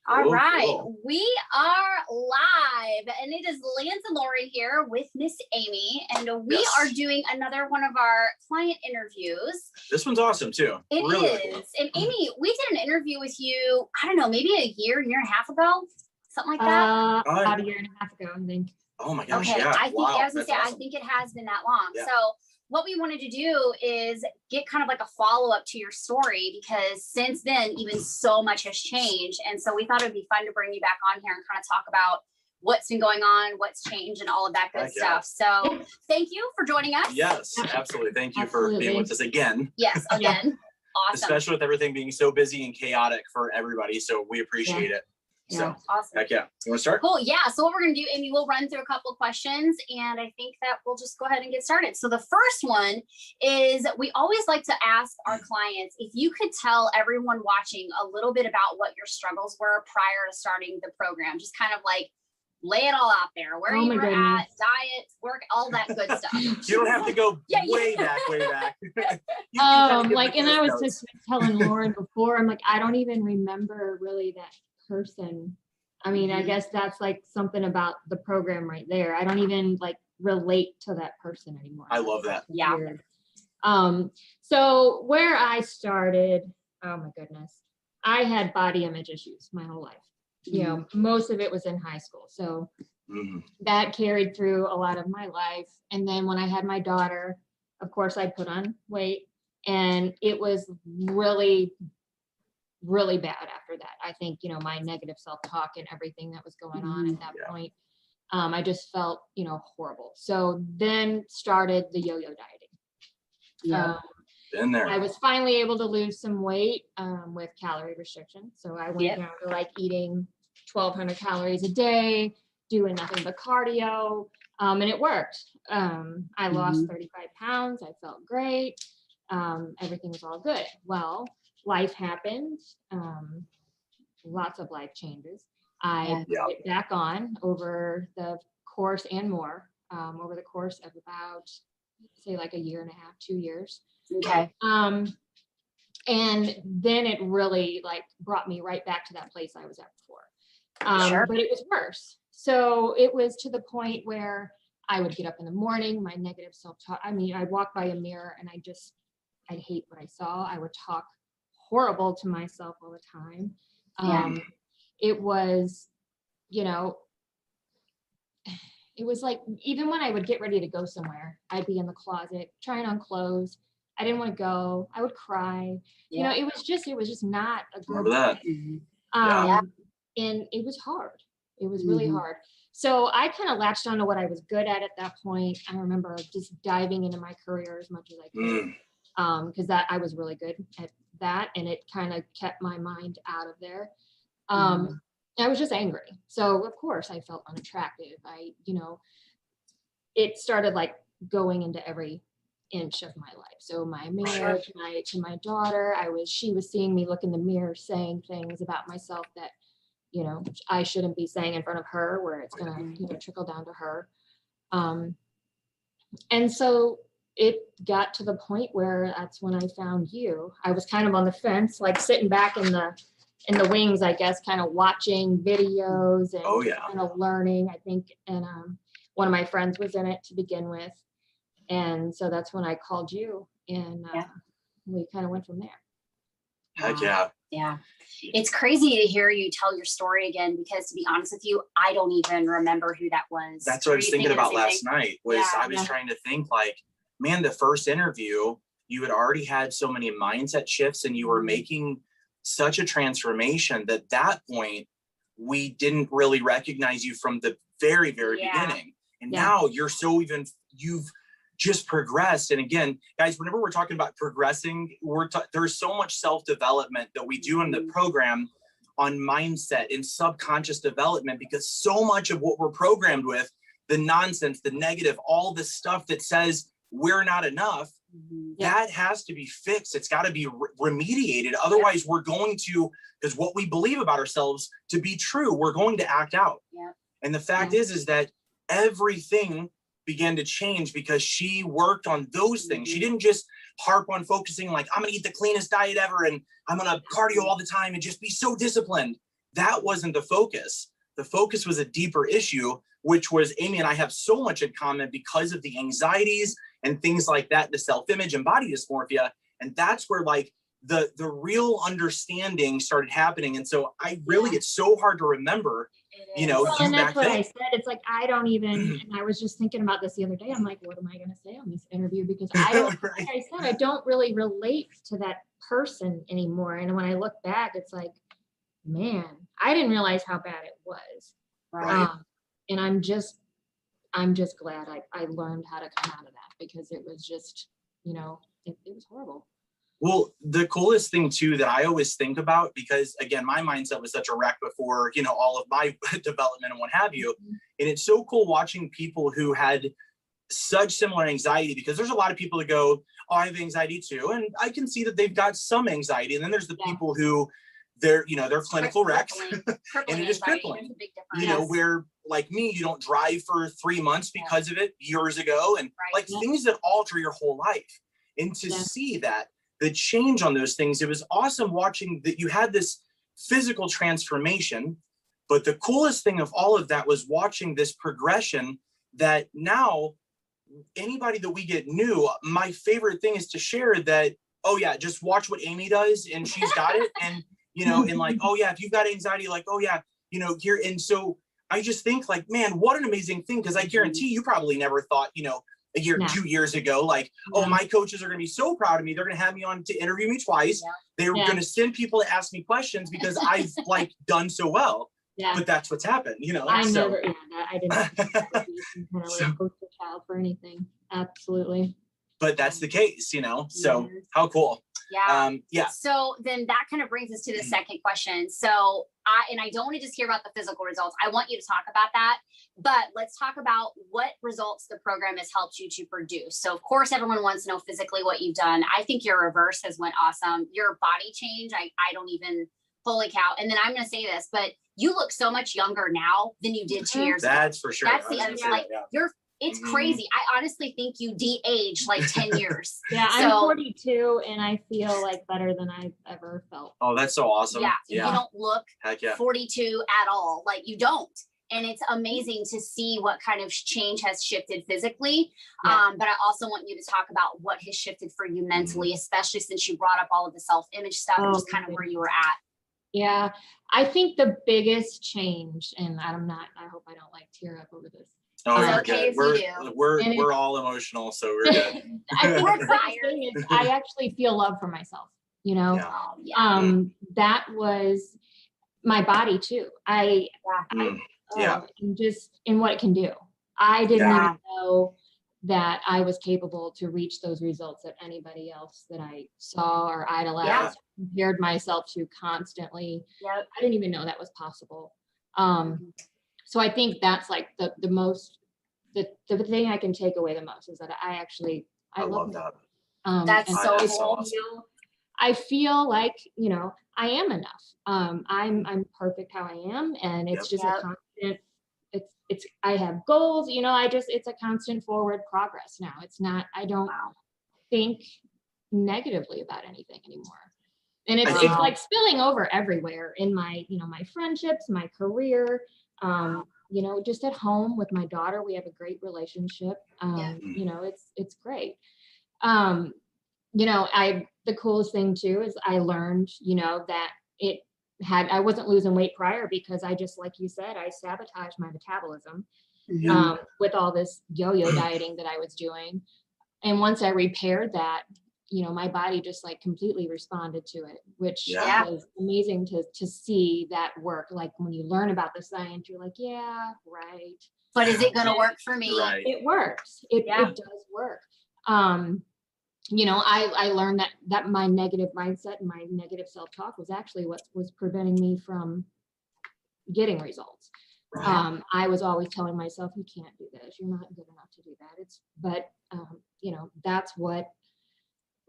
All right, cool. we are live, and it is Lance and Lori here with Miss Amy, and we are doing another one of our client interviews. This one's awesome too. It really is. Cool. And Amy, we did an interview with you, I don't know, maybe a year and a half ago, something like that. About a year and a half ago, I think. Oh my gosh, okay. yeah. I think wow, I was gonna say, awesome. I think it has been that long. Yeah. So what we wanted to do is get kind of like a follow-up to your story, because since then, even so much has changed. And so we thought it'd be fun to bring you back on here and kind of talk about what's been going on, what's changed, and all of that good stuff. So thank you for joining us. Yes, absolutely. Thank you for being with us again. Yes, again. Awesome. Especially with everything being so busy and chaotic for everybody. So we appreciate it. So awesome. Heck yeah. You want to start? Cool. Yeah. So what we're going to do, Amy, we'll run through a couple of questions, and I think that we'll just go ahead and get started. So the first one is, we always like to ask our clients if you could tell everyone watching a little bit about what your struggles were prior to starting the program. Just kind of like lay it all out there, where you were at, diet, work, all that good stuff. You don't have to go way back. Like, and I was just telling Lauren before, I'm like, I don't even remember really that person. I mean, I guess that's like something about the program right there. I don't even like relate to that person anymore. I love that. Yeah. Weird. So where I started, oh my goodness, I had body image issues my whole life. You know, most of it was in high school. So that carried through a lot of my life. And then when I had my daughter, of course, I put on weight, and it was really, really bad after that. I think, you know, my negative self-talk and everything that was going on at that point, I just felt, you know, horrible. So then started the yo-yo dieting. Been there. I was finally able to lose some weight with calorie restriction. So I went down to like eating 1,200 calories a day, doing nothing but cardio, and it worked. I lost 35 pounds. I felt great. Everything was all good. Well, life happened. Lots of life changes. I put it back on over the course and more, over the course of about, say, like a year and a half, 2 years. Okay. And then it really like brought me right back to that place I was at before. But it was worse. So it was to the point where I would get up in the morning, my negative self-talk. I mean, I'd walk by a mirror and I'd hate what I saw. I would talk horrible to myself all the time. It was, you know, it was like, even when I would get ready to go somewhere, I'd be in the closet trying on clothes. I didn't want to go. I would cry. You know, it was just not a good Remember that. And it was hard. It was really hard. So I kind of latched on to what I was good at that point. I remember just diving into my career as much as I could, because that I was really good at that, and it kind of kept my mind out of there. I was just angry. So of course I felt unattractive. It started like going into every inch of my life. So my marriage, to my daughter, she was seeing me look in the mirror, saying things about myself that, you know, I shouldn't be saying in front of her, where it's going to, you know, trickle down to her. And so it got to the point where that's when I found you. I was kind of on the fence, like sitting back in the wings, I guess, kind of watching videos and kind of learning, I think. And one of my friends was in it to begin with. And so that's when I called you, and we kind of went from there. Heck yeah. Yeah. It's crazy to hear you tell your story again, because to be honest with you, I don't even remember who that was. That's what I was thinking about last night. I was trying to think like, man, the first interview, you had already had so many mindset shifts, and you were making such a transformation that point, we didn't really recognize you from the very, very beginning. And now you've just progressed. And again, guys, whenever we're talking about progressing, there's so much self-development that we do in the program on mindset and subconscious development, because so much of what we're programmed with, the nonsense, the negative, all the stuff that says we're not enough, that has to be fixed. It's got to be remediated. Otherwise, we're going to, because what we believe about ourselves to be true, we're going to act out. And the fact is that everything began to change because she worked on those things. She didn't just harp on focusing like, I'm gonna eat the cleanest diet ever and I'm gonna cardio all the time and just be so disciplined. that wasn't the focus. The focus was a deeper issue, which was Amy and I have so much in common because of the anxieties and things like that, the self-image and body dysmorphia. And that's where like the real understanding started happening. And so it's so hard to remember, you know, well, and that's what I said. It's like, I don't even, and I was just thinking about this the other day. I'm like, what am I going to say on this interview? Because I don't, right. like I said, I don't really relate to that person anymore. And when I look back, it's like, man, I didn't realize how bad it was. Right. And I'm just glad I learned how to come out of that, because it was just, you know, it was horrible. Well, the coolest thing too that I always think about, because again, my mindset was such a wreck before, you know, all of my development and what have you. Mm-hmm. And it's so cool watching people who had such similar anxiety, because there's a lot of people that go, oh, I have anxiety too. And I can see that they've got some anxiety. And then there's the people who they're clinical wrecks and it is crippling, you know, where like me, you don't drive for 3 months because of it years ago. And like things that alter your whole life. And to see that, the change on those things, it was awesome watching that you had this physical transformation. But the coolest thing of all of that was watching this progression that now anybody that we get new, my favorite thing is to share that, oh yeah, just watch what Amy does and she's got it. And, you know, and like, oh yeah, if you've got anxiety, like, oh yeah, you know, here. And so I just think like, man, what an amazing thing. Cause I guarantee you probably never thought, you know, a year, 2 years ago, like, oh, my coaches are going to be so proud of me. They're going to have me on to interview me twice. They're going to send people to ask me questions because I've like done so well. But that's what's happened, you know. I didn't poster child for anything. Absolutely. But that's the case, you know. So how cool. So then that kind of brings us to the second question. So I don't want to just hear about the physical results. I want you to talk about that, but let's talk about what results the program has helped you to produce. So of course, everyone wants to know physically what you've done. I think your reverse has went awesome. Your body change, I don't even, holy cow. And then I'm going to say this, but you look so much younger now than you did 2 years ago. That's for sure. That's the other thing. Like it's crazy. I honestly think you de-aged like 10 years. I'm 42 and I feel like better than I've ever felt. Oh, that's so awesome. You don't look 42 at all. Like you don't. And it's amazing to see what kind of change has shifted physically. But I also want you to talk about what has shifted for you mentally, especially since you brought up all of the self-image stuff and just kind of where you were at. Yeah, I think the biggest change, and I hope I don't like tear up over this. Oh, you're good. We're all emotional, so we're good. I think the biggest thing is I actually feel love for myself, you know. That was my body too. Just in what it can do. I didn't even know that I was capable to reach those results that anybody else that I saw or idolized, compared myself to constantly. I didn't even know that was possible. So I think that's like the thing I can take away the most is that I love that. That's so cool. I feel like, you know, I am enough. I'm perfect how I am. And it's just a constant, I have goals, you know, it's a constant forward progress now. It's not, I don't think negatively about anything anymore. And it's like spilling over everywhere in my, you know, my friendships, my career, you know, just at home with my daughter, we have a great relationship. You know, it's great. You know, the coolest thing too is I learned, you know, that I wasn't losing weight prior because I just, like you said, I sabotaged my metabolism with all this yo-yo dieting that I was doing. And once I repaired that, you know, my body just like completely responded to it, which was amazing to see that work. Like when you learn about the science, you're like, yeah, right. But is it going to work for me? Right. It works. It does work. You know, I learned that my negative mindset and my negative self-talk was actually what was preventing me from getting results. Right. I was always telling myself, you can't do this. You're not good enough to do that. You know, that's what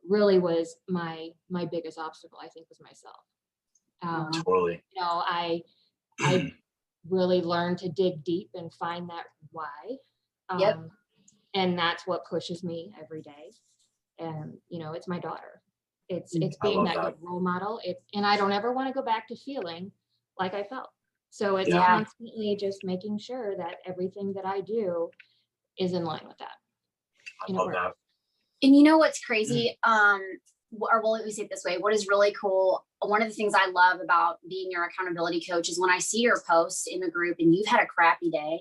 really was my biggest obstacle, I think, was myself. Totally. You know, I really learned to dig deep and find that why. And that's what pushes me every day. And, you know, it's my daughter. It's being that good role model. And I don't ever want to go back to feeling like I felt. So it's constantly just making sure that everything that I do is in line with that. I love that. And you know what's crazy? Or well, let me say it this way. What is really cool, one of the things I love about being your accountability coach is when I see your posts in the group and you've had a crappy day,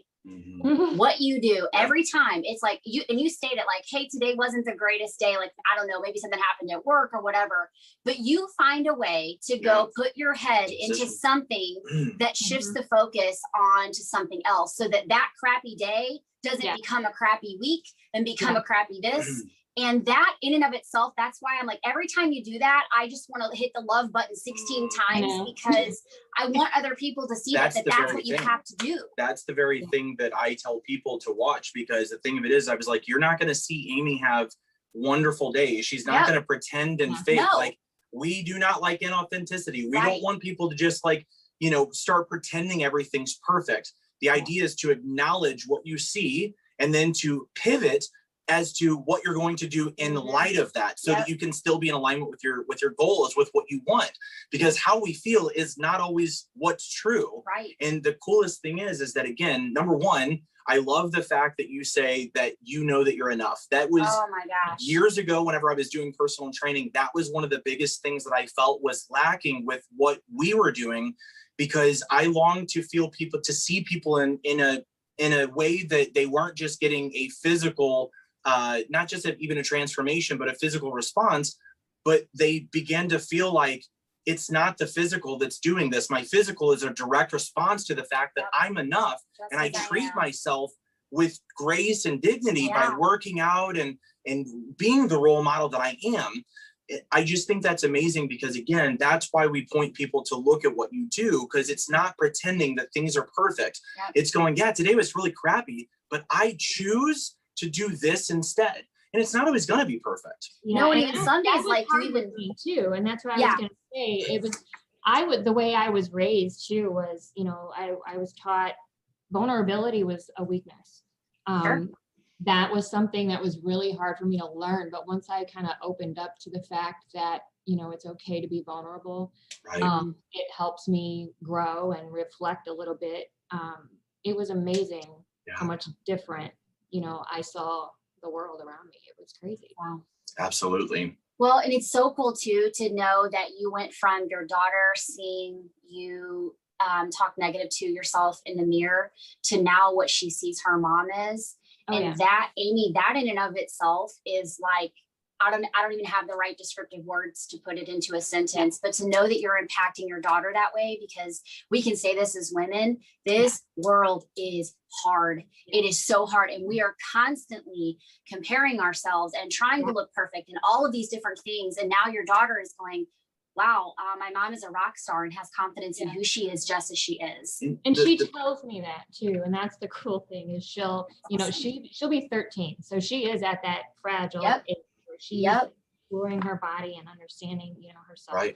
what you do every time, it's like you state it like, hey, today wasn't the greatest day. Like, I don't know, maybe something happened at work or whatever, but you find a way to go put your head into something that shifts the focus on to something else so that that crappy day doesn't become a crappy week and become a crappy this. And that in and of itself, that's why I'm like, every time you do that, I just want to hit the love button 16 times because I want other people to see that's what you have to do. That's the very thing that I tell people to watch, because the thing of it is, I was like, you're not going to see Amy have wonderful days. She's not going to pretend and fake. Like, we do not like inauthenticity. We don't want people to just like, you know, start pretending everything's perfect. The idea is to acknowledge what you see and then to pivot as to what you're going to do in light of that, so that you can still be in alignment with your goals, with what you want, because how we feel is not always what's true. Right. And the coolest thing is that, again, number one, I love the fact that you say that you know that you're enough. That was years ago, whenever I was doing personal training, that was one of the biggest things that I felt was lacking with what we were doing, because I longed to see people in a way that they weren't just getting a physical, not just even a transformation, but a physical response, but they began to feel like it's not the physical that's doing this. My physical is a direct response to the fact that I'm enough, and I treat myself with grace and dignity by working out and being the role model that I am. I just think that's amazing, because again, that's why we point people to look at what you do, because it's not pretending that things are perfect. It's going, today was really crappy, but I choose to do this instead. And it's not always going to be perfect. No, and even some days, like, you even me too. And that's what I was going to say. The way I was raised too was, you know, I was taught vulnerability was a weakness. That was something that was really hard for me to learn. But once I kind of opened up to the fact that, you know, it's okay to be vulnerable, it helps me grow and reflect a little bit. It was amazing how much different, you know, I saw the world around me. It was crazy. Wow. Absolutely. Well, and it's so cool too to know that you went from your daughter seeing you talk negative to yourself in the mirror to now what she sees her mom is. That, Amy, that in and of itself is like, I don't even have the right descriptive words to put it into a sentence, but to know that you're impacting your daughter that way, because we can say this as women, this world is hard. It is so hard. And we are constantly comparing ourselves and trying to look perfect and all of these different things. And now your daughter is going, wow, my mom is a rock star and has confidence in who she is, just as she is. And she tells me that too. And that's the cool thing is she'll be 13. So she is at that fragile age. She's exploring her body and understanding, you know, herself. Right.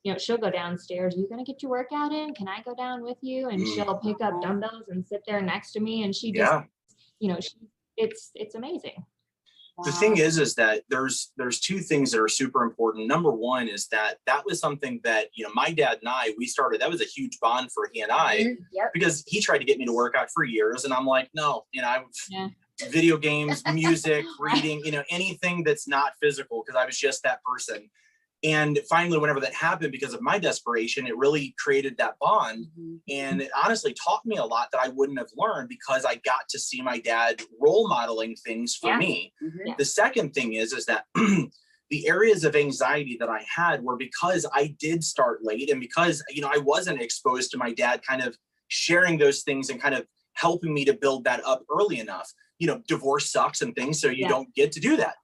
You know, she'll go downstairs. Are you going to get your workout in? Can I go down with you? And she'll pick up dumbbells and sit there next to me. And she just, you know, it's amazing. The thing is that there's two things that are super important. Number one is that was something that, you know, my dad and I, we started, that was a huge bond for he and I, because he tried to get me to work out for years. And I'm like, no, you know, video games, music, reading, you know, anything that's not physical, because I was just that person. And finally, whenever that happened, because of my desperation, it really created that bond. And it honestly taught me a lot that I wouldn't have learned, because I got to see my dad role modeling things for me. The second thing is that the areas of anxiety that I had were because I did start late, and because, you know, I wasn't exposed to my dad kind of sharing those things and kind of helping me to build that up early enough. You know, divorce sucks and things, so you don't get to do that.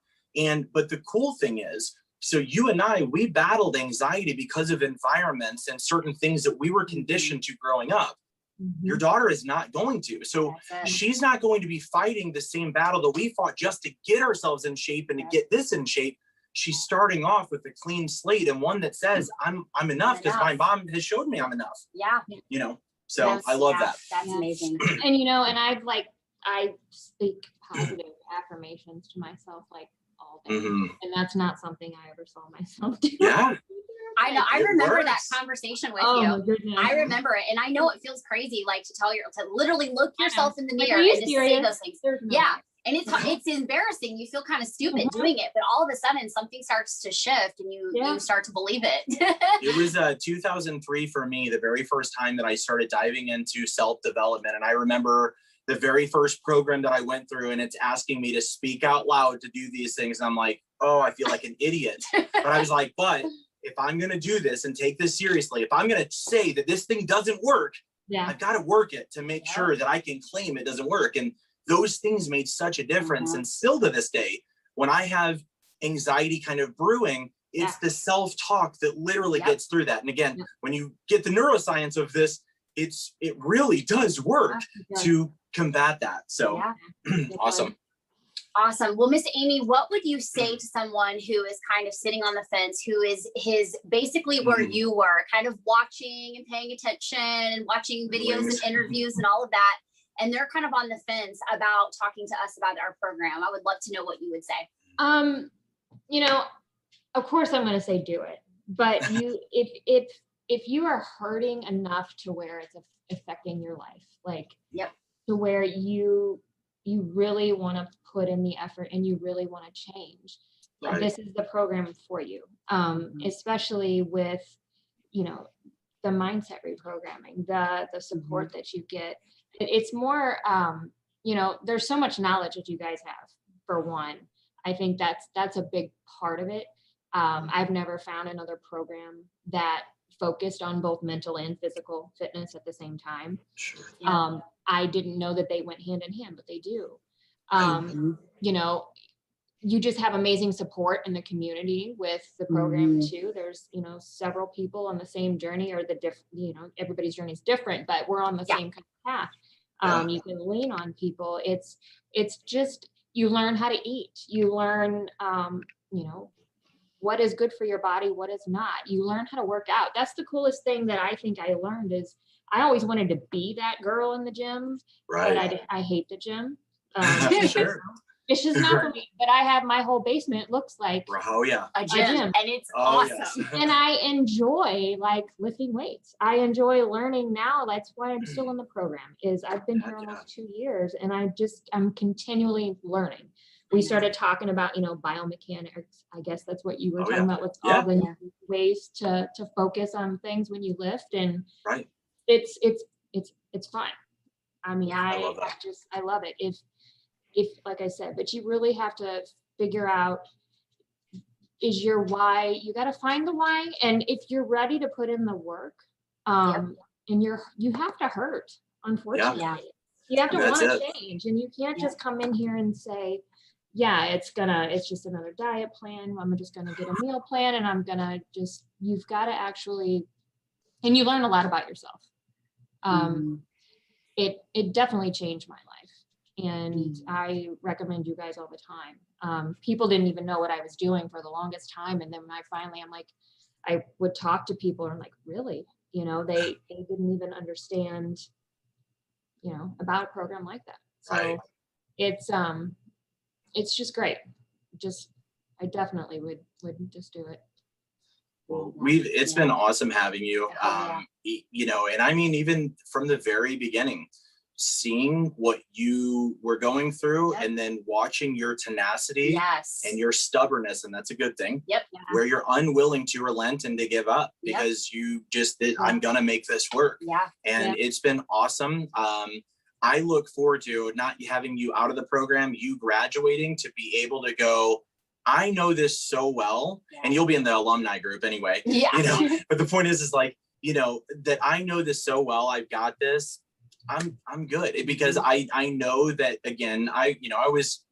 But the cool thing is, so you and I, we battled anxiety because of environments and certain things that we were conditioned to growing up. Your daughter is not going to. So she's not going to be fighting the same battle that we fought just to get ourselves in shape and to get this in shape. She's starting off with a clean slate and one that says, I'm enough, because my mom has showed me I'm enough. You know, so I love that. That's amazing. And, you know, and I speak positive affirmations to myself like all day. And that's not something I ever saw myself do. I know. I It remember that works. conversation with Oh you. my goodness. I remember it. And I know it feels crazy, like to literally look yourself in the Like, mirror are you and just say serious? those things. There's no Yeah. way. And it's embarrassing. You feel kind of stupid doing it, but all of a sudden something starts to shift and you start to believe it. It was 2003 for me, the very first time that I started diving into self-development. And I remember the very first program that I went through, and it's asking me to speak out loud to do these things. And I'm like, oh, I feel like an idiot. But I was like, but if I'm going to do this and take this seriously, if I'm going to say that this thing doesn't work, I've got to work it to make sure that I can claim it doesn't work. And those things made such a difference. And still to this day, when I have anxiety kind of brewing, it's the self-talk that literally gets through that. And again, when you get the neuroscience of this, it really does work to combat that. So awesome. Awesome. Well, Miss Amy, what would you say to someone who is kind of sitting on the fence, who is basically where you were, kind of watching and paying attention and watching videos and interviews and all of that, and they're kind of on the fence about talking to us about our program? I would love to know what you would say. You know, of course I'm going to say do it, but if you are hurting enough to where it's affecting your life, like to where you really want to put in the effort and you really want to change, this is the program for you. Especially with, you know, the mindset reprogramming, the support that you get. It's more, you know, there's so much knowledge that you guys have, for one. I think that's a big part of it. I've never found another program that focused on both mental and physical fitness at the same time. I didn't know that they went hand in hand, but they do. You know, you just have amazing support in the community with the program too. There's, you know, several people on the same journey, or you know, everybody's journey is different, but we're on the same kind of path. You can lean on people. It's just, you learn how to eat. You learn, you know, what is good for your body, what is not. You learn how to work out. That's the coolest thing that I think I learned is I always wanted to be that girl in the gym, but I hate the gym. It's just not for me, but I have my whole basement looks like a gym. And it's awesome. And I enjoy like lifting weights. I enjoy learning now. That's why I'm still in the program, is I've been here almost 2 years, and I'm continually learning. We started talking about, you know, biomechanics. I guess that's what you were talking about with all the ways to focus on things when you lift, and it's fun. I mean, I love it. If like I said, but you really have to figure out, is your why. You got to find the why, and if you're ready to put in the work, and you have to hurt. Unfortunately, you have to want to change, and you can't just come in here and say, it's just another diet plan. I'm just going to get a meal plan, and you've got to actually, and you learn a lot about yourself. It definitely changed my life. And I recommend you guys all the time. People didn't even know what I was doing for the longest time. And then when I'm like, I would talk to people and I'm like, really? You know, they didn't even understand, you know, about a program like that. So it's just great. I definitely would just do it. Well, it's been awesome having you. You know, and I mean, even from the very beginning, seeing what you were going through and then watching your tenacity and your stubbornness, and that's a good thing, where you're unwilling to relent and to give up because you just I'm gonna make this work. And it's been awesome. I look forward to not having you out of the program, you graduating, to be able to go, I know this so well, and you'll be in the alumni group anyway, you know, but the point is like, you know, that I know this so well, I've got this, I'm good, because I know that, again, I always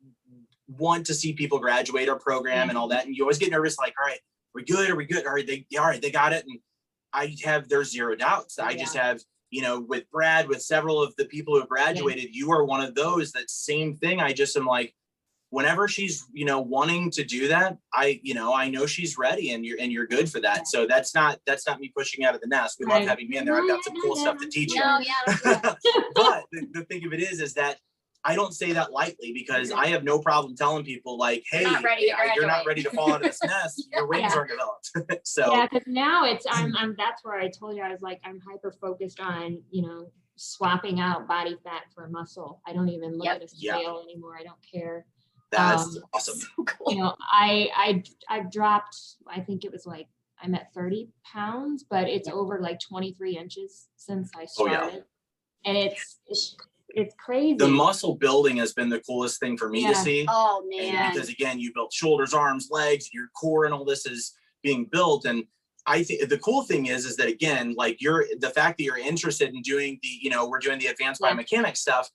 want to see people graduate our program and all that, and you always get nervous, like, all right, we're good, are we good, all right, they got it, and there's zero doubts. I just have, you know, with Brad, with several of the people who have graduated, you are one of those. That same thing. I just am like, whenever she's, you know, wanting to do that, I know she's ready, and you're good for that. So that's not me pushing out of the nest. We love having me in there. I've got some cool stuff to teach you. But the thing of it is that I don't say that lightly because I have no problem telling people like, hey, you're not ready to fall out of this nest. Your wings aren't developed. So yeah, because now I'm that's where I told you I was like, I'm hyper focused on, swapping out body fat for muscle. I don't even look at a scale anymore. I don't care. That's awesome. So cool. I've dropped, I think it was like, I'm at 30 pounds, but it's over like 23 inches since I started. And it's crazy. The muscle building has been the coolest thing for me to see. Oh man. And because again, you built shoulders, arms, legs, your core and all this is being built. And I think the cool thing is that again, like the fact that you're interested in doing we're doing the advanced biomechanics stuff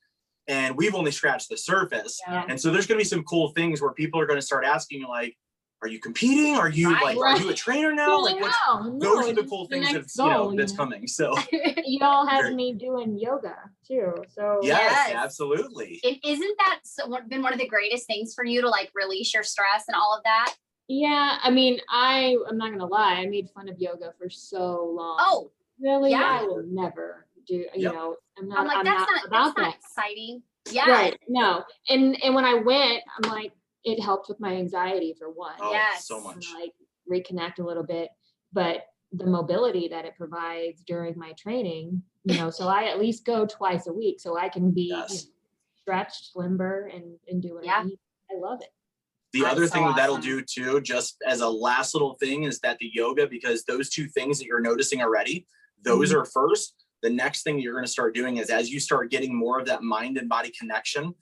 and we've only scratched the surface. Yeah. And so there's going to be some cool things where people are going to start asking you like, are you competing? Are you are you a trainer now? Like those are the cool things that's coming. So y'all have me doing yoga too. So yes, absolutely. Isn't that been one of the greatest things for you to like release your stress and all of that? Yeah, I mean, I'm not gonna lie, I made fun of yoga for so long. Oh, really? Yeah. I will never do. I'm like, that's not that. Exciting. Yeah. Right. No. And when I went, I'm like, it helped with my anxiety for one. Oh, yes. So much. And, like reconnect a little bit, but the mobility that it provides during my training, so I at least go twice a week so I can be stretched, limber, and do what I need. I love it. The other thing that'll do too, just as a last little thing, is that the yoga, because those two things that you're noticing already, those are first. The next thing you're going to start doing is as you start getting more of that mind and body connection,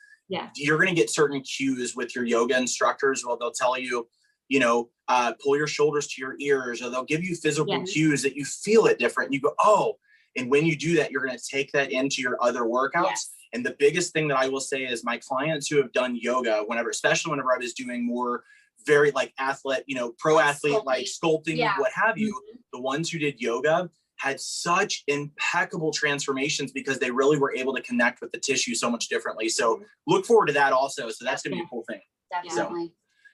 you're going to get certain cues with your yoga instructors. Well, they'll tell you, pull your shoulders to your ears, or they'll give you physical cues that you feel it different. And you go, oh, and when you do that, you're going to take that into your other workouts. Yes. And the biggest thing that I will say is my clients who have done yoga, especially whenever I was doing more very like athlete, pro athlete, like sculpting, what have you, the ones who did yoga had such impeccable transformations because they really were able to connect with the tissue so much differently. So look forward to that also. So that's going to be a cool thing. Definitely.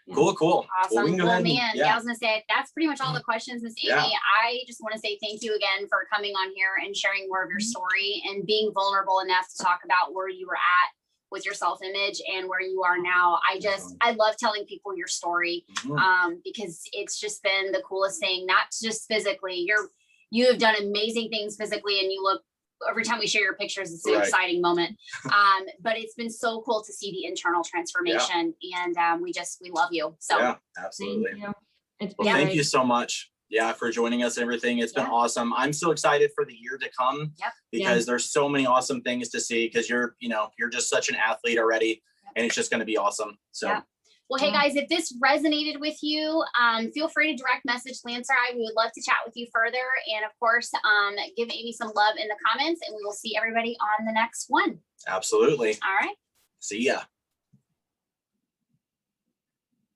So, cool. Awesome. Well, we can go ahead I was going to say, that's pretty much all the questions, Miss Amy. I just want to say thank you again for coming on here and sharing more of your story and being vulnerable enough to talk about where you were at with your self-image and where you are now. I love telling people your story because it's just been the coolest thing, not just physically. You have done amazing things physically, and you look, every time we share your pictures, it's an exciting moment. But it's been so cool to see the internal transformation, and we love you. So yeah, absolutely. Thank you. Thank you so much. Yeah, for joining us and everything. It's been awesome. I'm so excited for the year to come because there's so many awesome things to see because you're just such an athlete already, and it's just going to be awesome. So. Well, hey guys, if this resonated with you, feel free to direct message Lance or I. We would love to chat with you further. And of course, give Amy some love in the comments, and we will see everybody on the next one. Absolutely. All right. See ya.